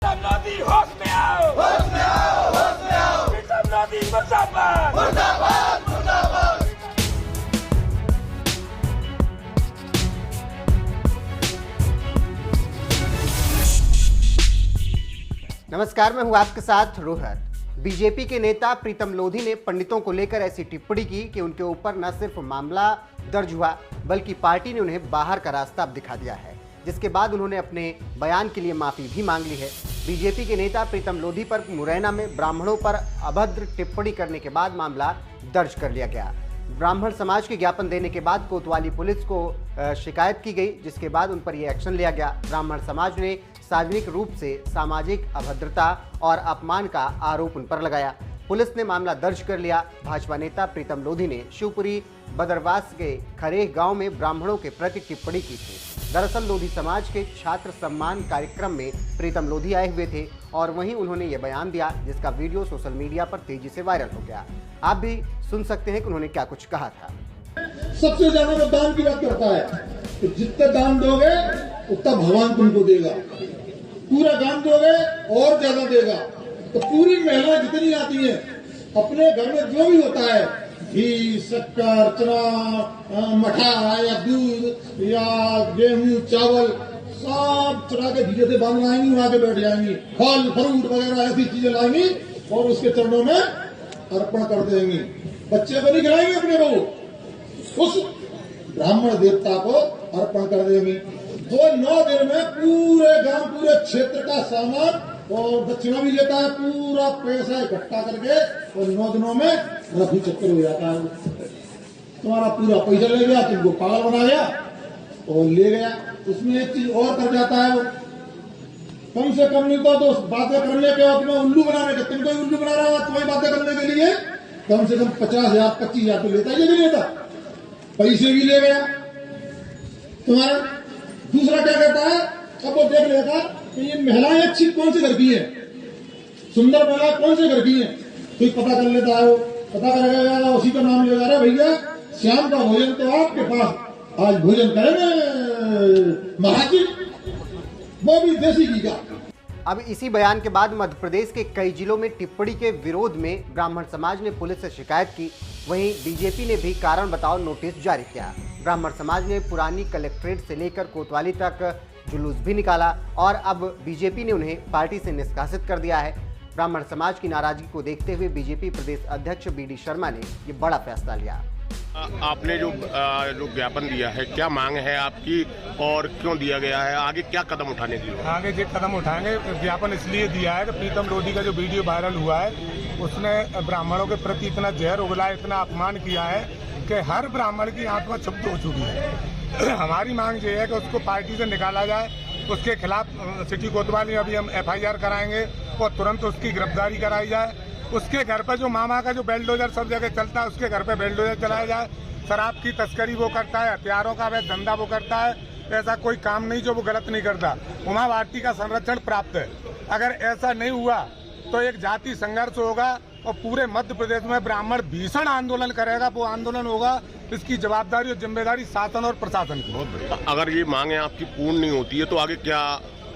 प्रीतम लोधी होश में आओ, होश में आओ, होश में आओ। प्रीतम लोधी मुर्दाबाद, मुर्दाबाद, मुर्दाबाद। नमस्कार, मैं हूं आपके साथ रोहत। बीजेपी के नेता प्रीतम लोधी ने पंडितों को लेकर ऐसी टिप्पणी की कि उनके ऊपर न सिर्फ मामला दर्ज हुआ बल्कि पार्टी ने उन्हें बाहर का रास्ता अब दिखा दिया है, जिसके बाद उन्होंने अपने बयान के लिए माफी भी मांग ली है। बीजेपी के नेता प्रीतम लोधी पर मुरैना में ब्राह्मणों पर अभद्र टिप्पणी करने के बाद मामला दर्ज कर लिया गया। ब्राह्मण समाज के ज्ञापन देने के बाद कोतवाली पुलिस को शिकायत की गई, जिसके बाद उन पर यह एक्शन लिया गया। ब्राह्मण समाज ने सार्वजनिक रूप से सामाजिक अभद्रता और अपमान का आरोप उन पर लगाया। पुलिस ने मामला दर्ज कर लिया। भाजपा नेता प्रीतम लोधी ने शिवपुरी बदरवास के खरेह गांव में ब्राह्मणों के प्रति टिप्पणी की थी। दरअसल लोधी समाज के छात्र सम्मान कार्यक्रम में प्रीतम लोधी आए हुए थे और वहीं उन्होंने ये बयान दिया, जिसका वीडियो सोशल मीडिया पर तेजी से वायरल हो गया। आप भी सुन सकते हैं कि उन्होंने क्या कुछ कहा था। सबसे ज्यादा वो दान की बात करता है कि जितना दान दोगे उतना भगवान तुमको देगा, पूरा दान दोगे और ज्यादा देगा। तो पूरी महिलाएं जितनी आती हैं अपने घर में जो भी होता है, घी, शक्कर, चना, मठा या दूध या गेहूं, चावल, सब चढ़ा के धीरे से बांध लाएंगी, वहां के बैठ जाएंगी। फल फ्रूट वगैरह ऐसी चीजें लाएंगी और उसके चरणों में अर्पण कर देंगी। बच्चे को नहीं खिलाएंगे, अपने को उस ब्राह्मण देवता को अर्पण कर देंगे। वो 9 दिन में पूरे गांव, पूरे क्षेत्र का सामान और दक्षिणा भी लेता है, पूरा पैसा इकट्ठा करके और 9 दिनों में रफू चक्कर हो जाता है। तुम्हारा पूरा पैसा ले गया, तुमको पागल बना गया और ले गया। उसमें एक चीज और कर जाता है, वो कम से कम नहीं तो बातें करने के बाद तुम्हें उल्लू बनाने के, तुमको उल्लू बना रहा है तुम्हारी बातें करने के लिए कम से कम 50,000 25,000 तो लेता ही नहीं लेता, पैसे भी ले गया तुम्हारा। दूसरा क्या कहता है, अब वो देख लेगा कि ये महिलाएं अच्छी कौन से घर की है, सुंदर महिला कौन से घर की है, कोई पता कर लेता है। वो पता करेगा, उसी का नाम लेगा, अरे भैया शाम का भोजन तो आपके पास, आज भोजन करेंगे महाराज जी, वो भी देसी घी का। अब इसी बयान के बाद मध्य प्रदेश के कई जिलों में टिप्पणी के विरोध में ब्राह्मण समाज ने पुलिस से शिकायत की। वहीं बीजेपी ने भी कारण बताओ नोटिस जारी किया। ब्राह्मण समाज ने पुरानी कलेक्ट्रेट से लेकर कोतवाली तक जुलूस भी निकाला और अब बीजेपी ने उन्हें पार्टी से निष्कासित कर दिया है। ब्राह्मण समाज की नाराजगी को देखते हुए बीजेपी प्रदेश अध्यक्ष बीडी शर्मा ने ये बड़ा फैसला लिया। आपने जो ज्ञापन दिया है, क्या मांग है आपकी और क्यों दिया गया है? आगे क्या कदम उठाने की? आगे जो कदम उठाएंगे, ज्ञापन इसलिए दिया है कि प्रीतम लोधी का जो वीडियो वायरल हुआ है उसने ब्राह्मणों के प्रति इतना जहर उगला, इतना अपमान किया है कि हर ब्राह्मण की आत्मा क्षुब्ध हो चुकी है। हमारी मांग ये है कि उसको पार्टी से निकाला जाए। उसके खिलाफ सिटी कोतवाली में अभी हम FIR कराएंगे और तुरंत उसकी गिरफ्तारी कराई जाए। उसके घर पर जो मामा का जो बेलडोजर सब जगह चलता है, उसके घर पे बेलडोजर चलाया जाए। शराब की तस्करी वो करता है, हथियारों का वह धंधा वो करता है, ऐसा कोई काम नहीं जो वो गलत नहीं करता। उमा भारती का संरक्षण प्राप्त है। अगर ऐसा नहीं हुआ तो एक जाति संघर्ष होगा और पूरे मध्य प्रदेश में ब्राह्मण भीषण आंदोलन करेगा। वो आंदोलन होगा, इसकी जवाबदारी और जिम्मेदारी शासन और प्रशासन की। अगर ये मांगे आपकी पूर्ण नहीं होती है तो आगे क्या?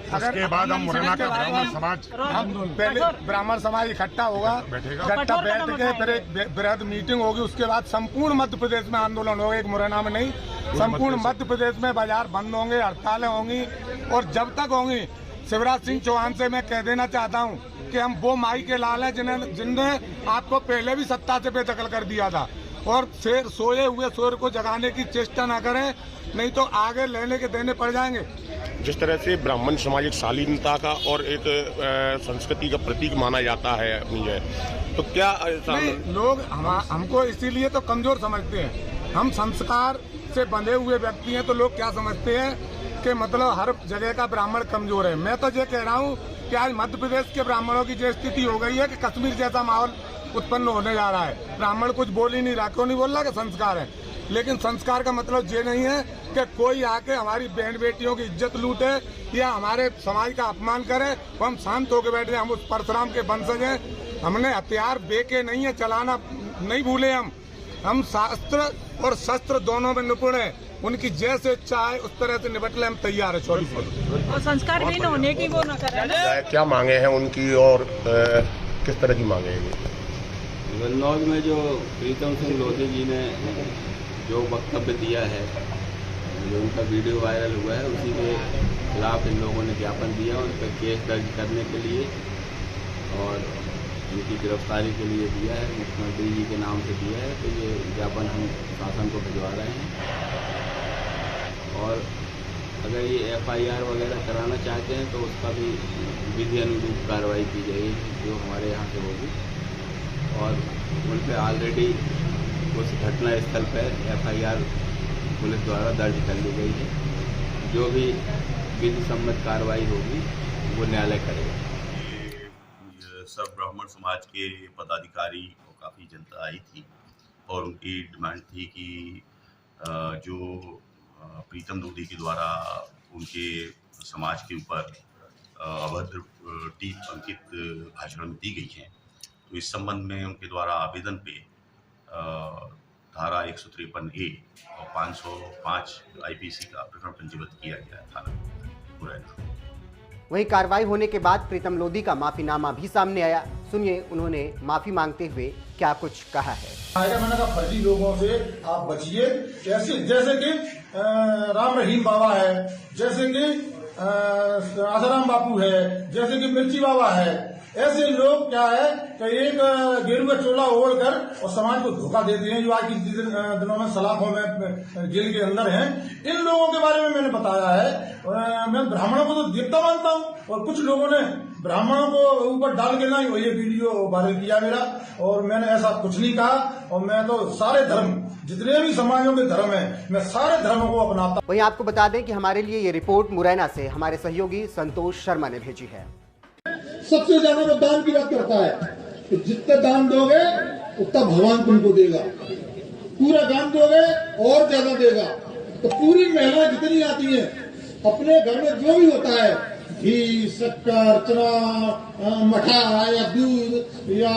उसके बाद हम मुरैना का ब्राह्मण समाज, हम पहले ब्राह्मण समाज इकट्ठा होगा, इकट्ठा बैठ के फिर एक बृहद मीटिंग होगी। उसके बाद संपूर्ण मध्य प्रदेश में आंदोलन होगा, एक मुरैना में नहीं, संपूर्ण मध्य प्रदेश में बाजार बंद होंगे, हड़तालें होंगी। और जब तक होंगी, शिवराज सिंह चौहान से मैं कह देना चाहता हूँ कि हम वो माई के लाल हैं जिनने आपको पहले भी सत्ता से बेदखल कर दिया था। और शेर सोए हुए शेर को जगाने की चेष्टा न करें, नहीं तो आगे लेने के देने पड़ जाएंगे। जिस तरह से ब्राह्मण समाज एक शालीनता का और एक संस्कृति का प्रतीक माना जाता है अपनी है, तो क्या लोग हमको इसीलिए तो कमजोर समझते हैं। हम संस्कार से बंधे हुए व्यक्ति हैं, तो लोग क्या समझते हैं कि मतलब हर जगह का ब्राह्मण कमजोर है। मैं तो ये कह रहा हूँ कि आज मध्य प्रदेश के ब्राह्मणों की जो स्थिति हो गई है कि कश्मीर जैसा माहौल उत्पन्न होने जा रहा है। ब्राह्मण कुछ बोल ही नहीं रहा। क्यों नहीं बोल रहा? कि संस्कार है। लेकिन संस्कार का मतलब ये नहीं है कि कोई आके हमारी बहन बेटियों की इज्जत लूटे या हमारे समाज का अपमान करे। वो हम शांत होकर बैठ जाए। हम उस परशुराम के वंशज हैं। हमने हथियार बेके नहीं है, चलाना नहीं भूले। हम शास्त्र और शस्त्र दोनों में निपुण है। उनकी जैसे इच्छा है उस तरह से निपटने हम तैयार है 24 घंटे। और संस्कारहीन होने की वो न करें। क्या मांगे हैं उनकी और किस तरह की मांगे हैं? गन्नौज में जो प्रीतम सिंह लोधी जी ने जो वक्तव्य दिया है, जो उनका वीडियो वायरल हुआ है, उसी के खिलाफ इन लोगों ने ज्ञापन दिया, उन पर केस दर्ज करने के लिए और उनकी गिरफ्तारी के लिए दिया है, मुख्यमंत्री जी के नाम से दिया है। तो ये ज्ञापन हम शासन को भिजवा रहे हैं और अगर ये FIR वगैरह कराना चाहते हैं तो उसका भी विधि अनुरूप कार्रवाई की जाएगी जो हमारे यहाँ से होगी। और उन पर ऑलरेडी उस घटना स्थल पर FIR पुलिस द्वारा दर्ज कर ली गई है। जो भी विधि सम्मत कार्रवाई होगी वो न्यायालय करेगा। सब ब्राह्मण समाज के पदाधिकारी और काफ़ी जनता आई थी और उनकी डिमांड थी कि जो प्रीतम लोधी के द्वारा उनके समाज के ऊपर अभद्र टीप अंकित भाषण दी गई है, तो इस संबंध में उनके द्वारा आवेदन पे धारा 153A और 505 IPC का प्रकरण पंजीबद्ध किया गया है थाना मुरैना। वहीं कार्रवाई होने के बाद प्रीतम लोधी का माफीनामा भी सामने आया। सुनिए उन्होंने माफी मांगते हुए क्या कुछ कहा है। मैंने कहा फर्जी लोगों से आप बचिए, जैसे कि राम रहीम बाबा है, जैसे कि आसाराम बापू है, जैसे कि मिर्ची बाबा है। ऐसे लोग क्या है कि एक गेरुआ चोला ओढ़कर और समाज को धोखा देते हैं, जो आज के दिनों में सलाखों में जेल के अंदर हैं। इन लोगों के बारे में मैंने बताया है। मैं ब्राह्मणों को तो देवता मानता हूँ और कुछ लोगों ने ब्राह्मणों को ऊपर डाल के ना ये वीडियो वायरल किया मेरा, और मैंने ऐसा कुछ नहीं कहा। और मैं तो सारे धर्म, जितने भी समाजों के धर्म है, मैं सारे धर्मों को अपनाता हूँ। वहीं आपको बता दें कि हमारे लिए ये रिपोर्ट मुरैना से हमारे सहयोगी संतोष शर्मा ने भेजी है। सबसे ज्यादा वो दान की बात करता है कि जितने दान दोगे उतना भगवान तुमको देगा। पूरा दान दोगे और ज्यादा देगा। तो पूरी महिलाएं जितनी आती हैं अपने घर में जो भी होता है, घी, शक्कर, चना, मठा या दूध या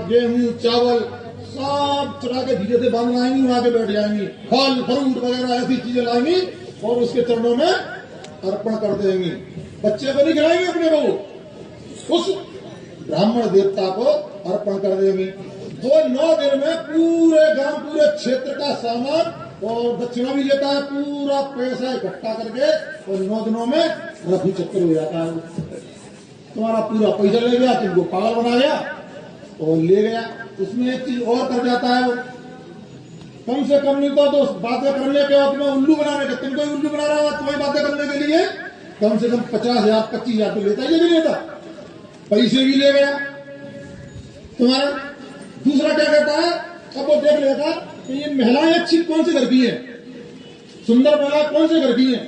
गेहूं, चावल, सब चढ़ा के धीरे से बांध लाएंगी, वहां के बैठ जाएंगी। फल फ्रूट वगैरह ऐसी चीजें लाएंगी और उसके चरणों में अर्पण कर देंगी। बच्चे को नहीं खिलाएंगे, अपने को उस ब्राह्मण देवता को अर्पण कर देंगे। वो 9 दिन में पूरे गांव, पूरे क्षेत्र का सामान और दक्षिणा भी लेता है, पूरा पैसा इकट्ठा करके और 9 दिनों में रफू चक्कर हो जाता है। तुम्हारा पूरा पैसा ले गया, तुमको पागल बना गया और ले गया। उसमें एक चीज और कर जाता है, वो कम से कम नहीं तो बातें करने के वक्त में उल्लू बनाने के, तुमको उल्लू बना रहा है तुम्हें बातें करने के लिए कम से कम 50,000 25,000 तो लेता ही नहीं लेता, पैसे भी ले गया तुम्हारा। दूसरा क्या कहता है, अब वो देख लेगा कि ये महिलाएं अच्छी कौन से घर की है, सुंदर महिला कौन से घर की है,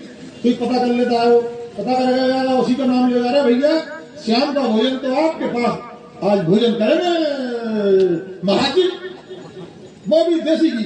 कोई पता कर लेता है। वो पता करेगा, उसी का नाम ले जा रहा है, भैया शाम का भोजन तो आपके पास आज भोजन करेंगे महाराज जी, वो भी देसी घी।